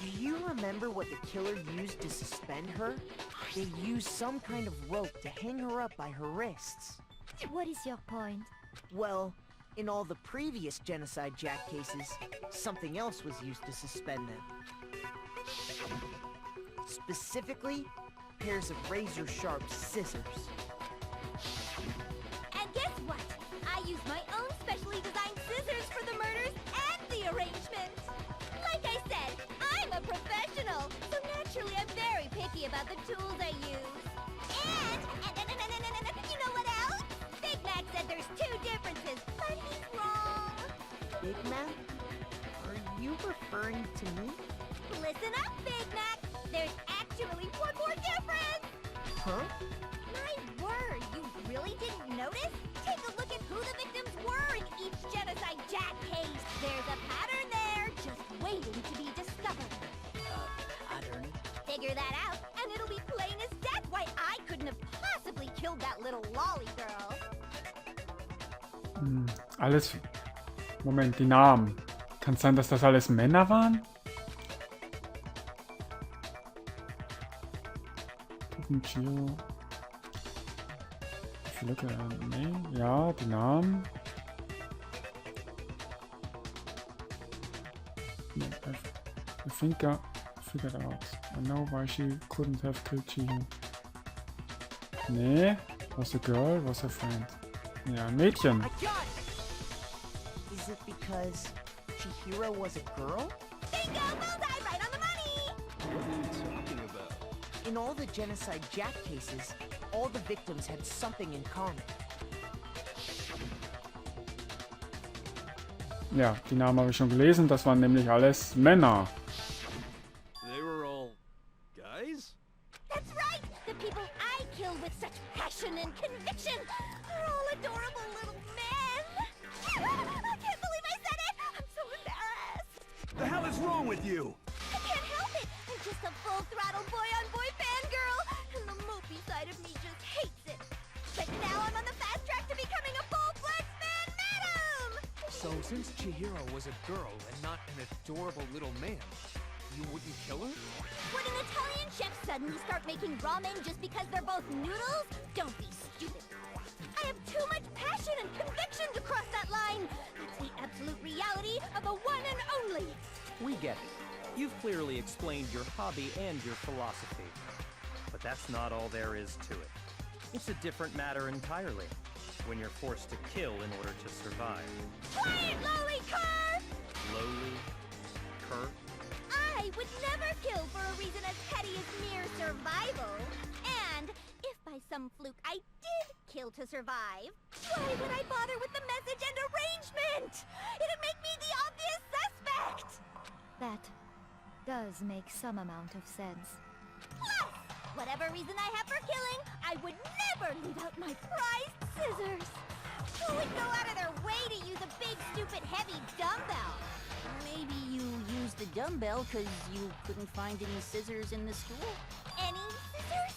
Do you remember what the killer used to suspend her? They used some kind of rope to hang her up by her wrists. What is your point? Well, in all the previous Genocide Jack cases, something else was used to suspend them. Specifically, pairs of razor-sharp scissors. And guess what? I used my own specially designed scissors for the murders and the arrangement. Like I said, I'm a professional, so naturally I'm very picky about the tools I use. And you know what else? Big Mac said there's two differences, but he's wrong. Big Mac? Are you referring to me? Listen up, Big Mac. There's actually one more difference. Huh? My word, you really didn't notice? Take a look at who the victims were in each Genocide Jack case. There's a pattern there, just waiting to be discovered. Pattern? Figure that out, and it'll be plain as death why I couldn't have possibly killed that little lolly girl. Alles... Moment, die Namen. Kann es sein, dass das alles Männer waren? Gio. If you look at her name, ja, die Namen. I think I figured out. I know why she couldn't have killed Chihiro. Nee, was a girl, was a friend. Ja, ein Mädchen. I got it! Is it because Chihiro was a girl? Bingo! Bullseye! Right on the money! What are you talking about? In all the Genocide Jack cases, all the victims had something in common. Ja, die Namen habe ich schon gelesen. Das waren nämlich alles Männer. They were all guys? That's right! The people I killed with such passion and conviction are all adorable little men! I can't believe I said it! I'm so embarrassed! The hell is wrong with you? I can't help it! I'm just a full-throttle boy-on-boy fangirl, and the mopey side of me just hates it. But now I'm on the fast track to becoming a full-fledged fan madam! So since Chihiro was a girl and not an adorable little man, you wouldn't kill her? Would an Italian chef suddenly start making ramen just because they're both noodles? Don't be stupid. I have too much passion and conviction to cross that line. That's the absolute reality of the one and only. We get it. You've clearly explained your hobby and your philosophy. But that's not all there is to it. It's a different matter entirely, when you're forced to kill in order to survive. Quiet, lowly cur! Lowly? Cur? I would never kill for a reason as petty as mere survival. And if by some fluke I did kill to survive, why would I bother with the message and arrangement? It'd make me the obvious suspect! That does make some amount of sense. Plus, whatever reason I have for killing, I would never leave out my prized scissors. Who would go out of their way to use a big, stupid, heavy dumbbell? Maybe you used the dumbbell because you couldn't find any scissors in the school? Any scissors?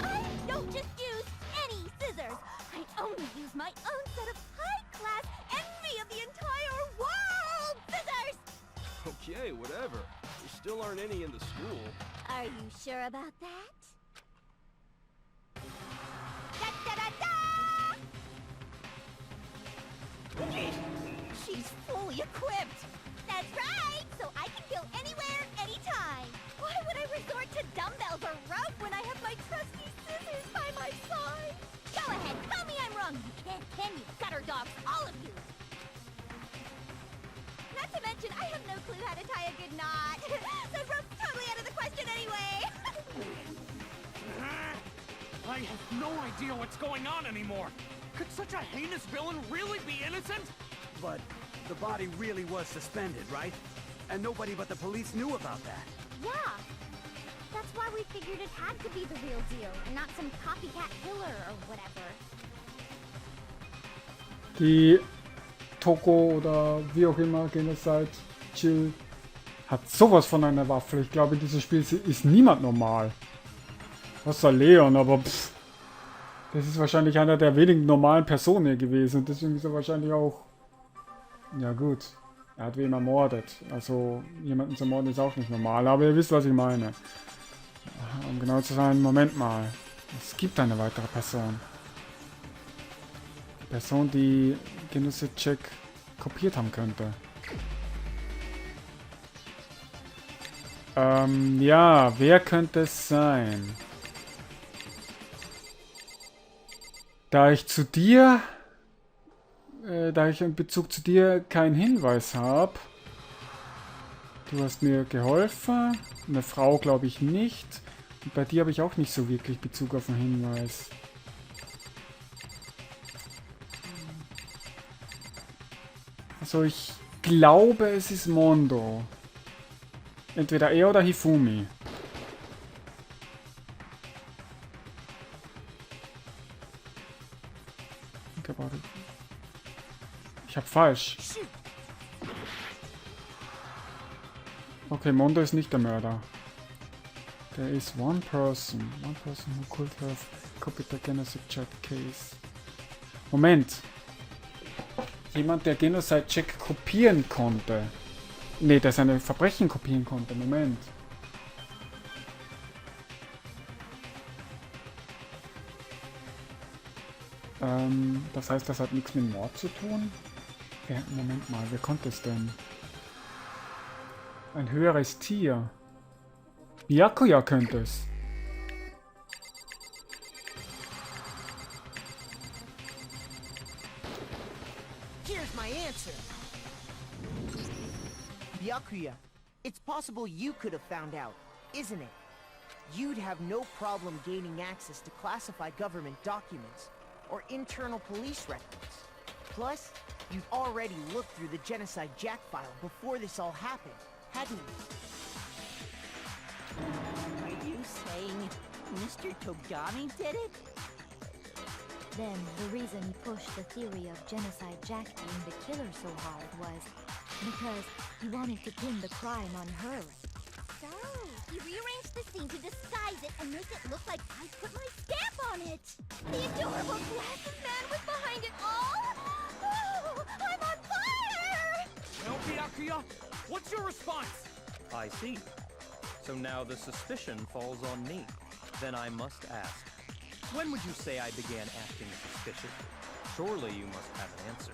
I don't just use any scissors. I only use my own set of high-class envy of the entire world scissors! Okay, whatever. There still aren't any in the school. Are you sure about that? Da-da-da-da! She's fully equipped! That's right! So I can kill anywhere, anytime! Why would I resort to dumbbells or rope when I have my trusty scissors by my side? Go ahead, tell me I'm wrong! You can't, can you, gutter dogs, all of you! Not to mention, I have no clue how to tie a good knot. So rope's totally out of the question anyway! I have no idea what's going on anymore. Could such a heinous villain really be innocent? But the body really was suspended, right? And nobody but the police knew about that. Yeah! That's why we figured it had to be the real deal, and not some copycat killer or whatever. Die Toko oder wie auch immer, Genocide Jill hat sowas von einer Waffe. Ich glaube, in diesem Spiel ist niemand normal. Außer Leon, aber pff, das ist wahrscheinlich einer der wenigen normalen Personen hier gewesen. Und deswegen ist er wahrscheinlich auch... Ja gut. Er hat wem ermordet. Also jemanden zu morden ist auch nicht normal, aber ihr wisst, was ich meine. Um genau zu sein, Moment mal. Es gibt eine weitere Person. Die Person, die Genocide-Check kopiert haben könnte. Ja, wer könnte es sein? Da ich in Bezug zu dir keinen Hinweis habe. Du hast mir geholfen. Eine Frau glaube ich nicht. Und bei dir habe ich auch nicht so wirklich Bezug auf einen Hinweis. Also ich glaube, es ist Mondo. Entweder er oder Hifumi. Ich hab falsch. Okay, Mondo ist nicht der Mörder. There is one person who could have copied the Genocide case. Moment. Jemand, der Genocide-Check kopieren konnte. Nee, der seine Verbrechen kopieren konnte. Moment. Das heißt, das hat nichts mit Mord zu tun? Moment mal, wer konnte es denn? Ein höheres Tier. Byakuya könnte es. Here's my answer. Byakuya, it's possible you could have found out, isn't it? You'd have no problem gaining access to classified government documents or internal police records. Plus, you've already looked through the Genocide Jack file before this all happened, hadn't you? Are you saying Mr. Togami did it? Then the reason he pushed the theory of Genocide Jack being the killer so hard was because he wanted to pin the crime on her. So, he rearranged the scene to disguise it and make it look like I put my stamp on it. The adorable glasses man was behind it all. Oh, I'm on fire! Well, Byakuya, what's your response? I see. So now the suspicion falls on me. Then I must ask, when would you say I began acting suspicious? Surely you must have an answer.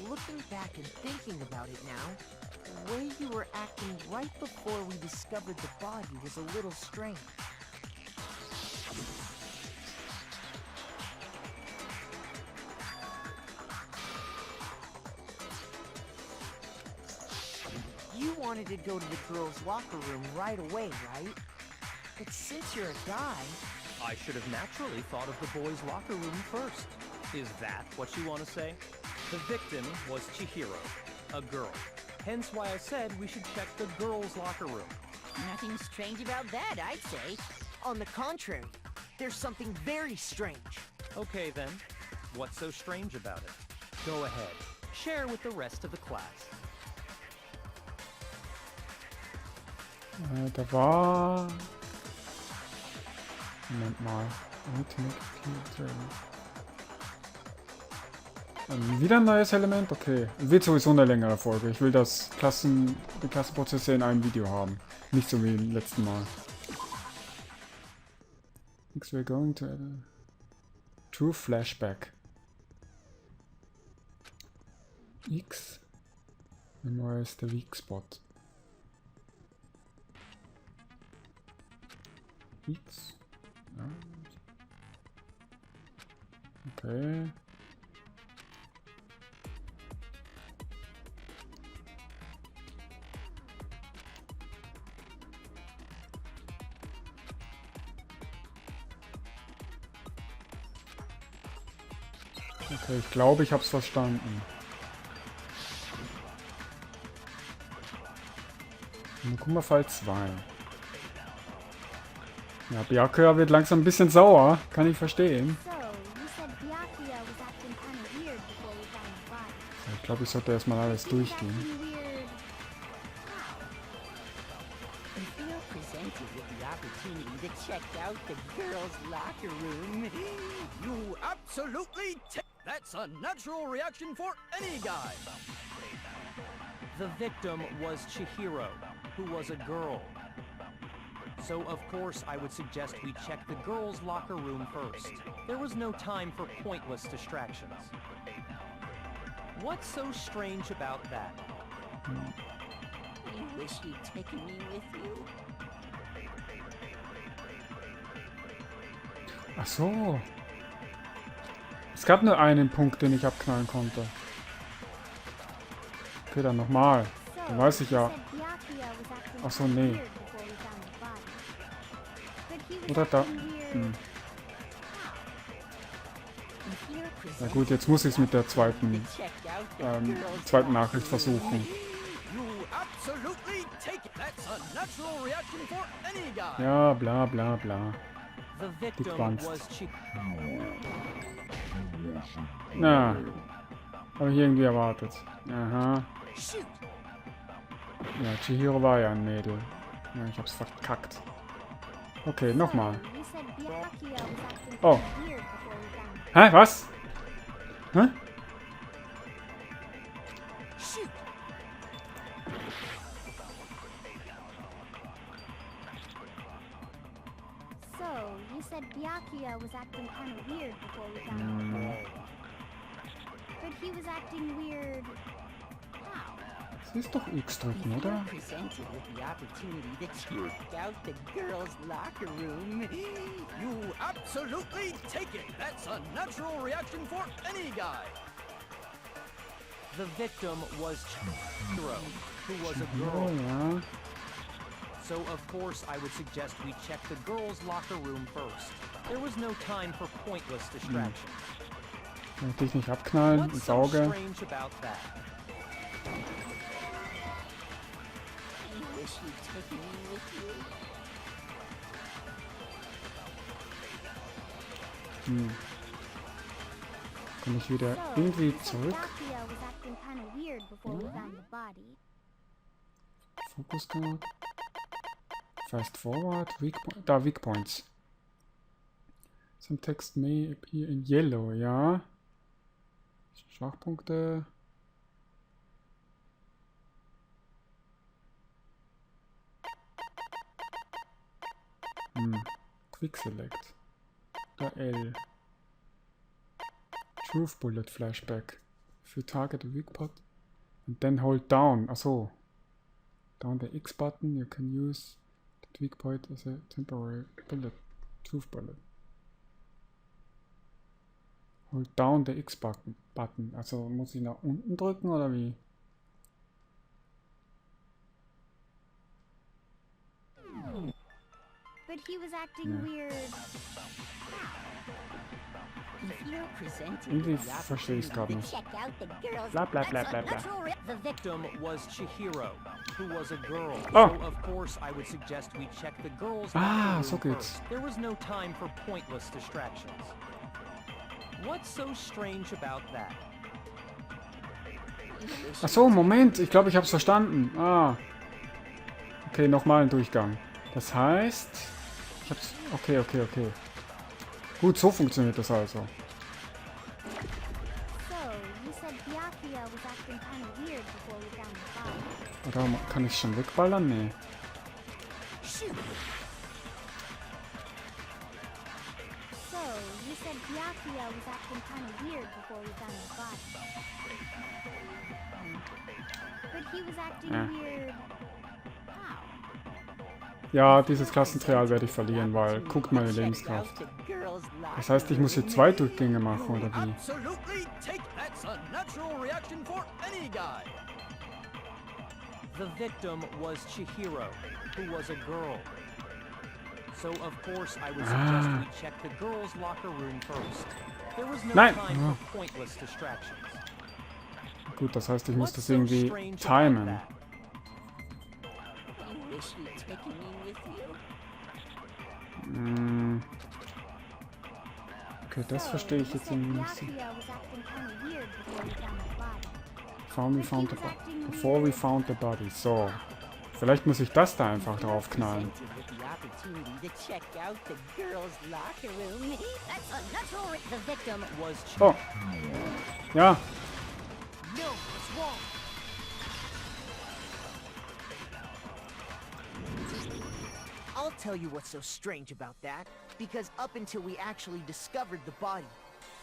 Looking back and thinking about it now, the way you were acting right before we discovered the body was a little strange. You wanted to go to the girls' locker room right away, right? But since you're a guy... I should have naturally thought of the boys' locker room first. Is that what you want to say? The victim was Chihiro, a girl. Hence why I said we should check the girls' locker room. Nothing strange about that, I'd say. On the contrary, there's something very strange. Okay then, what's so strange about it? Go ahead, share with the rest of the class. Da war... Moment mal. Wieder ein neues Element? Okay. Wird sowieso eine längere Folge. Ich will die Klassenprozesse in einem Video haben. Nicht so wie im letzten Mal. Next we're going to... True Flashback. X. Memorize the weak spot. X. Ja. Okay. Okay, ich glaube, ich habe es verstanden. Guck mal, Fall 2. Ja, Byakuya wird langsam ein bisschen sauer. Kann ich verstehen. So, you said Byakuya was acting kind of weird before we found the body. Ich glaube, ich sollte erstmal alles durchgehen. Acting weird. If you're presented with the opportunity to check out the girls' locker room, You absolutely That's a natural reaction for any guy. The victim was Chihiro, who was a girl. So of course I would suggest we check the girls' locker room first. There was no time for pointless distractions. What's so strange about that? I wish you'd taken me with you. Ach so. Es gab nur einen Punkt, den ich abknallen konnte. Okay, dann nochmal. Dann weiß ich ja. Ach so, nee. Oder da. Na gut, jetzt muss ich es mit der zweiten Nachricht versuchen. Ja, bla bla bla. Die Quanz. Na, habe ich irgendwie erwartet. Aha. Ja, Chihiro war ja ein Mädel. Ja, ich hab's verkackt. Okay, nochmal. Oh. Hä, was? Hä? So, you said Byakuya was acting kind of weird before we found him. But he was acting weird. How? Das ist doch X drücken, oder? Presented with the opportunity to check out the girls' locker room. You absolutely take it. That's a natural reaction for any guy. The victim was Chihiro, who was a Oh, girl. ja. So of course I would suggest we check the girls' locker room first. There was no time for pointless distractions. Kann ich dich nicht abknallen What's ins so Auge? strange about that? I wish you'd taken me with you. Komme ich wieder irgendwie zurück? Byakuya was acting kind of weird before we found the body. Focus Card. Fast forward. Weak point. Da, Weak Points. Some text may appear in yellow, ja. Schwachpunkte. Quick Select. Da L. Truth Bullet Flashback. If you target a weak spot and then hold down. Achso. Down the X button, you can use that weak point as a temporary bullet. Truth bullet. Hold down the X button. Also muss ich nach unten drücken oder wie? But he was acting weird. If you're presented Irgendwie with the verstehe ich es gerade opportunity to nicht. check out the girls' Bla bla bla bla bla. The victim was Chihiro, who was a girl. Oh. So of course I would suggest we check the girls' Ah, locker so room geht's. first. There was no time for pointless distractions. What's so strange about that? Achso, Moment. Ich glaube, ich habe es verstanden. Ah. Okay, nochmal ein Durchgang. Das heißt... Ich hab's... Okay. Gut, so funktioniert das also. So, you said Byakuya was acting kind of weird before we found the body. Oder kann ich schon wegballern? Nee. So, you said Byakuya was acting kind of weird before we found the body. But he was acting weird. How? Ja, dieses Klassentrial werde ich verlieren, weil guckt meine Lebenskraft. Das heißt, ich hier 2 Durchgänge machen, oder wie? Absolutely take it. That's a natural reaction for any guy. The victim was Chihiro, who was a girl. So of course I would suggest we check the girls' locker room first. There was no Nein. time for pointless distractions. Gut, das heißt, ich muss What's das so irgendwie strange timen. about that? I wish you'd taken me with you. Okay, das verstehe ich jetzt irgendwie nicht. Byakuya was acting kind of weird before we found the body. Before we found the body. So. Vielleicht muss ich das da einfach drauf knallen. Presented with the opportunity to check out the girls' locker room. That's a natural. The victim Was Oh. Ja. No, what's wrong? I'll tell you what's so strange about that. Because up until we actually discovered the body,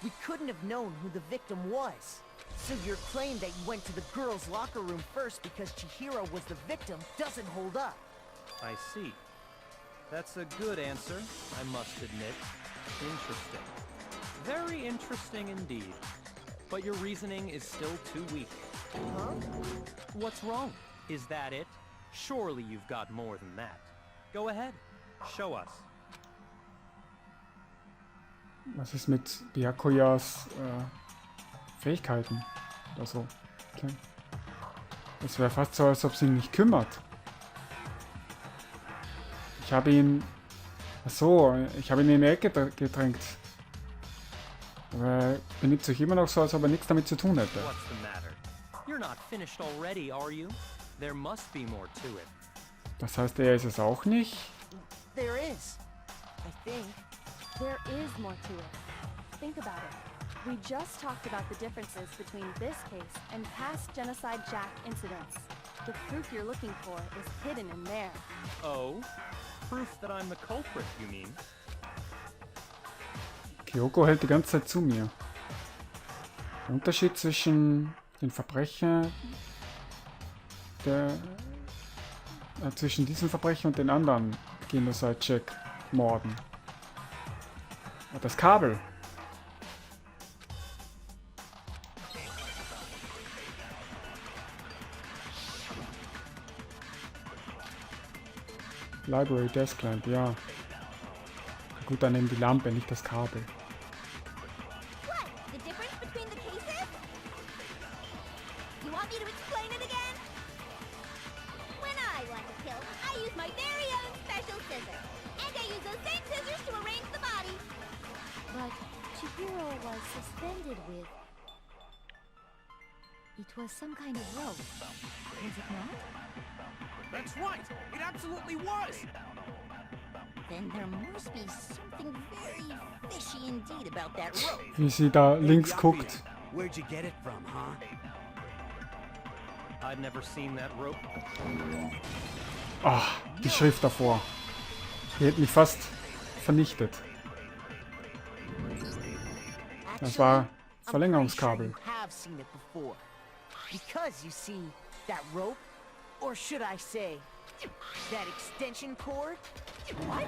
we couldn't have known who the victim was. So your claim that you went to the girls' locker room first because Chihiro was the victim doesn't hold up. I see. That's a good answer, I must admit. Interesting. Very interesting indeed. But your reasoning is still too weak. Huh? What's wrong? Is that it? Surely you've got more than that. Go ahead. Show us. Was ist mit Byakuyas Fähigkeiten? Oder so. Okay. Es wäre fast so, als ob sie ihn nicht kümmert. Ich habe ihn... Achso, ich habe ihn in die Ecke gedrängt. Aber er benimmt sich immer noch so, als ob er nichts damit zu tun hätte. What's the matter? You're not finished already, are you? There must be more to it. Das heißt, er ist es auch nicht? There is. I think. There is more to it. Think about it. We just talked about the differences between this case and past Genocide Jack incidents. The proof you're looking for is hidden in there. Oh? Proof that I'm the culprit, you mean? Kyoko hält die ganze Zeit zu mir. Der Unterschied zwischen den Verbrechen zwischen diesem Verbrechen und den anderen Genocide Jack Morden. Das Kabel. Library Desk Lamp, ja. Gut, dann eben die Lampe, nicht das Kabel. What? The difference between the cases? You want me to explain it again? When I want to kill, I use my very own special scissors. And I use those same scissors to arrange the body. But Chihiro was suspended with... It was some kind of rope, was it not? That's right! It absolutely was! Then there must be something very fishy indeed about that rope. Wie sie da links guckt. Where'd you get it from, huh? I've never seen that rope. Ah, die Schrift davor. Die hätte mich fast vernichtet. Das war Verlängerungskabel. You have seen it before. Because you see, that rope, or should I say, that extension cord? What?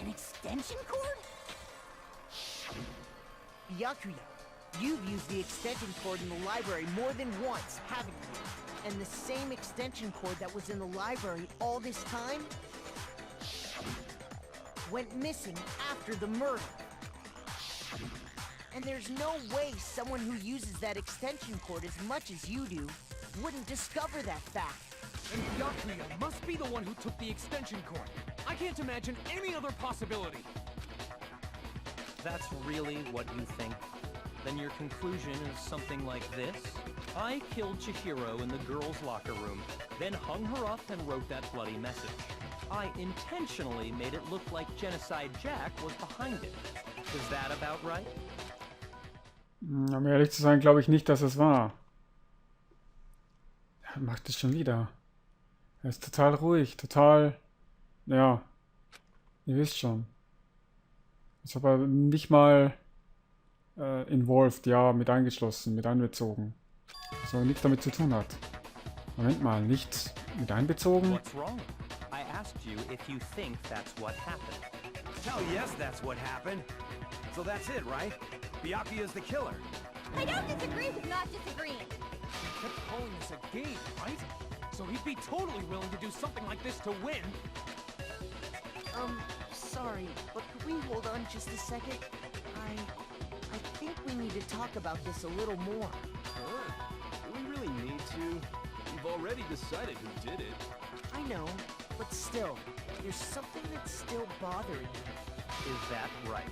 An extension cord? Byakuya, you've used the extension cord in the library more than once, haven't you? And the same extension cord that was in the library all this time went missing after the murder. And there's no way someone who uses that extension cord as much as you do wouldn't discover that fact. And Byakuya must be the one who took the extension cord. I can't imagine any other possibility. That's really what you think? Then your conclusion is something like this? I killed Chihiro in the girls' locker room, then hung her up and wrote that bloody message. I intentionally made it look like Genocide Jack was behind it. Is that about right? Um ehrlich zu sein, glaube ich nicht, dass es war. Er macht es schon wieder. Er ist total ruhig, total... Ja, ihr wisst schon. Ist aber nicht mal involved, ja, mit eingeschlossen, mit einbezogen. Was aber nichts damit zu tun hat. Moment mal, nicht mit einbezogen? What's wrong? I asked you if you think that's what happened. Hell yes, that's what happened. So that's it, right? Byakuya's the killer. I don't disagree with not disagreeing. He kept calling this a game, right? So he'd be totally willing to do something like this to win. Sorry, but could we hold on just a second? I think we need to talk about this a little more. Huh? Do we really need to? We've already decided who did it. I know, but still, there's something that's still bothering me. Is that right?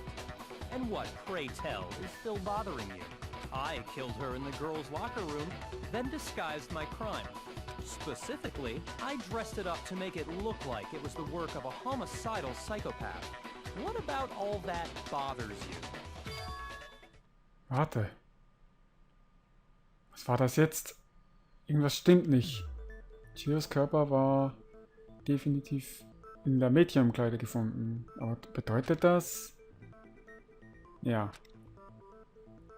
And what, pray tell, is still bothering you? I killed her in the girls' locker room, then disguised my crime. Specifically, I dressed it up to make it look like it was the work of a homicidal psychopath. What about all that bothers you? Warte. Was war das jetzt? Irgendwas stimmt nicht. Chihiros Körper war definitiv in der Mädchenumkleide gefunden. Aber bedeutet das? Ja.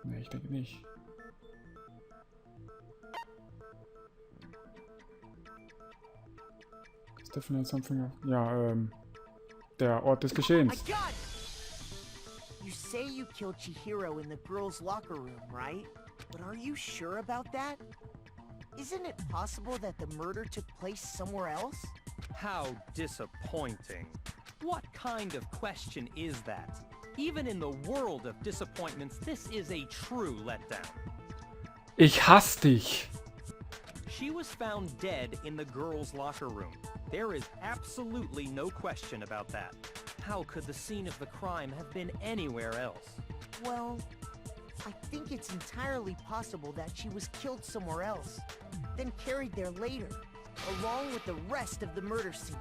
Ne, ich denke nicht. Ist definitely something. Ja, der Ort des Geschehens. I got it! You say you killed Chihiro in the girls' locker room, right? But are you sure about that? Isn't it possible that the murder took place somewhere else? How disappointing. What kind of question is that? Even in the world of disappointments, this is a true letdown. Ich hasse dich. She was found dead in the girls' locker room. There is absolutely no question about that. How could the scene of the crime have been anywhere else? Well, I think it's entirely possible that she was killed somewhere else, then carried there later, along with the rest of the murder scene.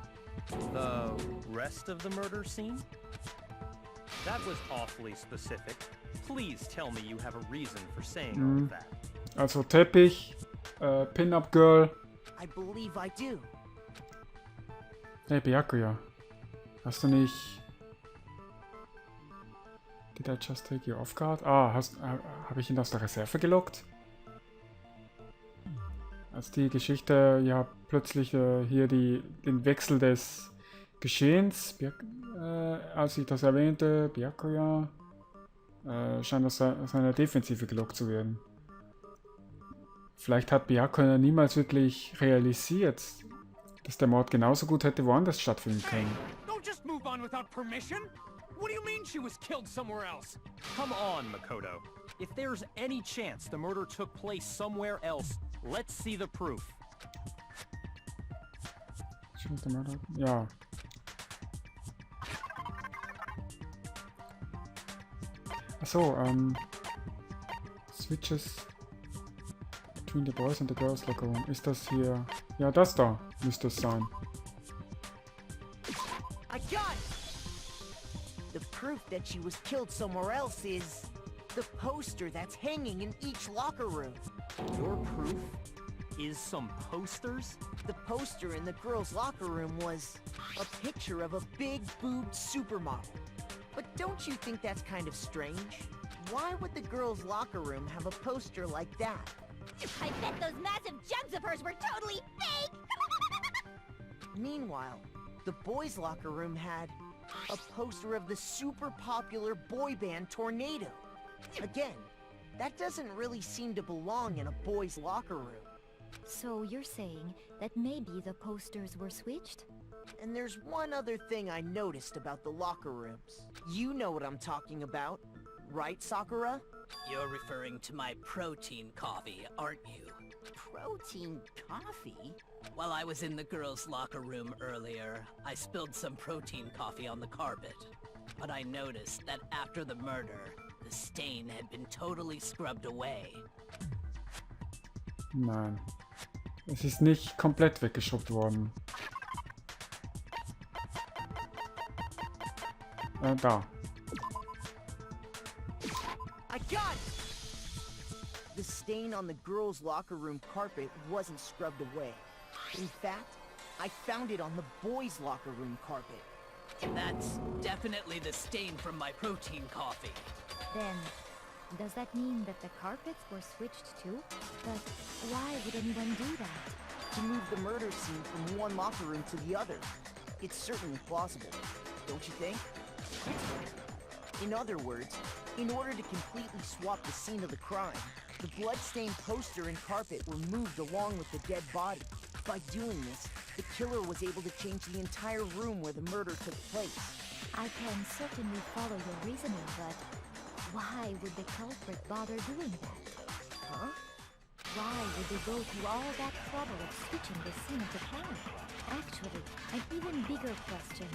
The rest of the murder scene? That was awfully specific. Please tell me you have a reason for saying all of that. Also Teppich, Pin-Up Girl. I believe I do. Hey, Byakuya. Hast du nicht... Did I just take you off guard? Ah, habe ich ihn aus der Reserve gelockt? Als die Geschichte ja plötzlich hier den Wechsel des Geschehens, als ich das erwähnte, Byakuya, scheint aus seiner Defensive gelockt zu werden. Vielleicht hat Byakuya niemals wirklich realisiert, dass der Mord genauso gut hätte woanders stattfinden können. Don't just move on without permission. What do you mean she was killed somewhere else? Come on, Makoto. If there's any chance the murder took place somewhere else, let's see the proof. Ja. Achso, Switches between the boys and the girls locker room. Ist das hier? Ja, das da müsste es sein. I got it! The proof that she was killed somewhere else is the poster that's hanging in each locker room. Your proof is some posters? The poster in the girls' locker room was a picture of a big-boobed supermodel. But don't you think that's kind of strange? Why would the girls' locker room have a poster like that? I bet those massive jugs of hers were totally fake! Meanwhile, the boys' locker room had a poster of the super popular boy band Tornado. Again, that doesn't really seem to belong in a boys' locker room. So you're saying that maybe the posters were switched? And there's one other thing I noticed about the locker rooms. You know what I'm talking about, right, Sakura? You're referring to my protein coffee, aren't you? Protein coffee? While I was in the girls' locker room earlier, I spilled some protein coffee on the carpet. But I noticed that after the murder, the stain had been totally scrubbed away. Nein. Es ist nicht komplett weggeschrubbt worden. Da. I got it! The stain on the girls' locker room carpet wasn't scrubbed away. In fact, I found it on the boys' locker room carpet. That's definitely the stain from my protein coffee. Then, does that mean that the carpets were switched too? But why would anyone do that? To move the murder scene from one locker room to the other. It's certainly plausible, don't you think? In other words, in order to completely swap the scene of the crime, the blood-stained poster and carpet were moved along with the dead body. By doing this, the killer was able to change the entire room where the murder took place. I can certainly follow your reasoning, but why would the culprit bother doing that? Huh? Why would they go through all that trouble of switching the scene of the crime? Actually, an even bigger question.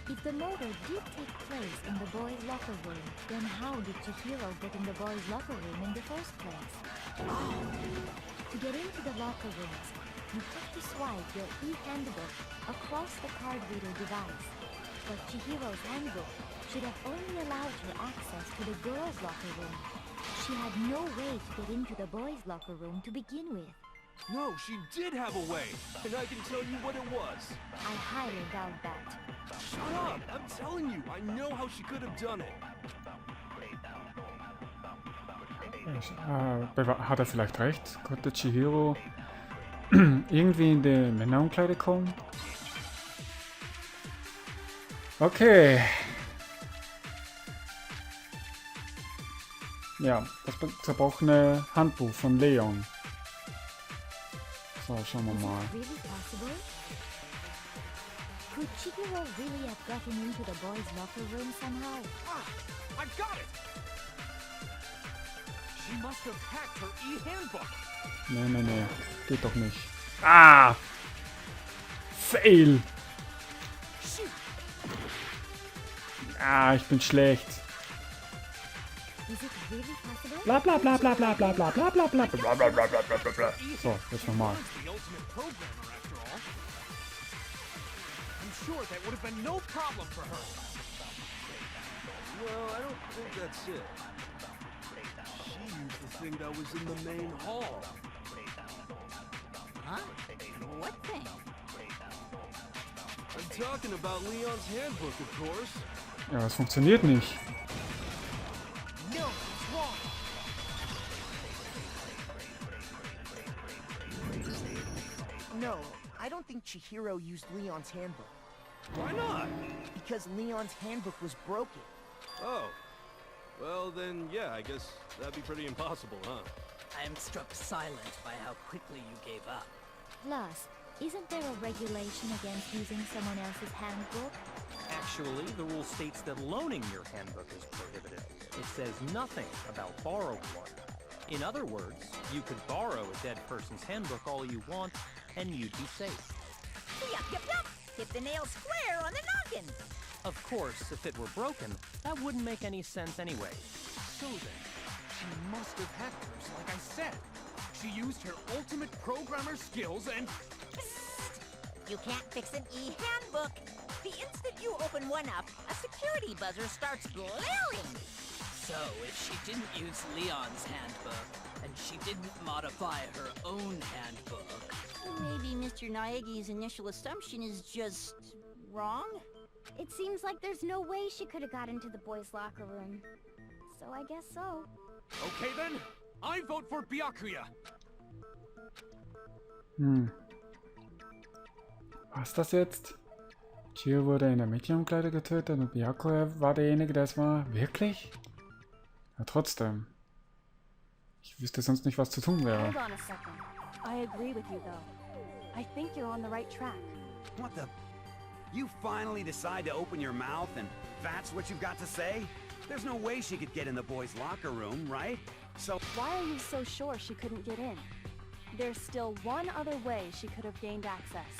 If the murder did take place in the boys' locker room, then how did Chihiro get in the boys' locker room in the first place? To get into the locker rooms, you have to swipe your e-handbook across the card reader device. But Chihiro's handbook should have only allowed her access to the girls' locker room. She had no way to get into the boys' locker room to begin with. No, she did have a way, and I can tell you what it was. I highly doubt that. Shut up! I'm telling you, I know how she could have done it. Hat er vielleicht recht? Konnte Chihiro irgendwie in die Männerumkleide kommen? Okay. Ja, das zerbrochene Handbuch von Leon. So, schauen wir mal. Really possible? Could Chihiro really have gotten into the boys' locker room somehow? Ah, I've got it! She must have hacked her e-handbook. Nee. Geht doch nicht. Ah! Fail! Ah, ich bin schlecht. Is it really possible? Bla bla bla bla bla bla bla bla bla bla bla bla bla bla bla bla. So, jetzt nochmal. The ultimate programmer, after all. I'm sure that would have been no problem for her. Well, I don't think that's it. She used the thing that was in the main hall. Huh? What thing? I'm talking about Leon's handbook, of course. Ja, das funktioniert nicht. No, it's wrong. No, I don't think Chihiro used Leon's handbook. Why not? Because Leon's handbook was broken. Oh. Well, then, yeah, I guess that'd be pretty impossible, huh? I am struck silent by how quickly you gave up. Plus, isn't there a regulation against using someone else's handbook? Actually, the rule states that loaning your handbook is prohibited. It says nothing about borrowing one. In other words, you could borrow a dead person's handbook all you want, and you'd be safe. Yup. Hit the nail square on the noggin. Of course, if it were broken, that wouldn't make any sense anyway. So then, she must have hacked hers, like I said. She used her ultimate programmer skills and... Psst. You can't fix an e-handbook. The instant you open one up, a security buzzer starts blaring. So, if she didn't use Leon's handbook, and she didn't modify her own handbook... Maybe Mr. Naegi's initial assumption is just... wrong? It seems like there's no way she could have got into the boys' locker room. So I guess so. Okay then, I vote for Byakuya. Was das jetzt? Chihiro wurde in der Mädchenumkleide getötet und Byakuya war derjenige, der es war. Wirklich? Ja, trotzdem. Ich wüsste sonst nicht, was zu tun wäre. Hold on a second. I agree with you, though. I think you're on the right track. What the... You finally decide to open your mouth and that's what you've got to say? There's no way she could get in the boys' locker room, right? So... Why are you so sure she couldn't get in? There's still one other way she could have gained access.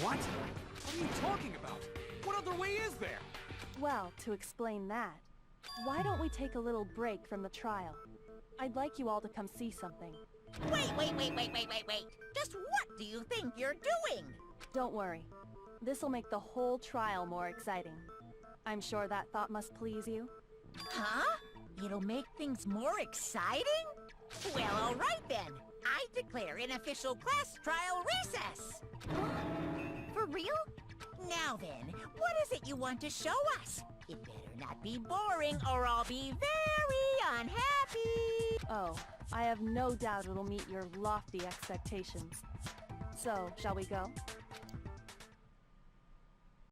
What? What are you talking about? What other way is there? Well, to explain that, why don't we take a little break from the trial? I'd like you all to come see something. Wait. Just what do you think you're doing? Don't worry. This'll make the whole trial more exciting. I'm sure that thought must please you. Huh? It'll make things more exciting? Well, all right then. I declare an official class trial recess. For real? Now then, what is it you want to show us? It better not be boring or I'll be very unhappy. Oh, I have no doubt it'll meet your lofty expectations. So, shall we go?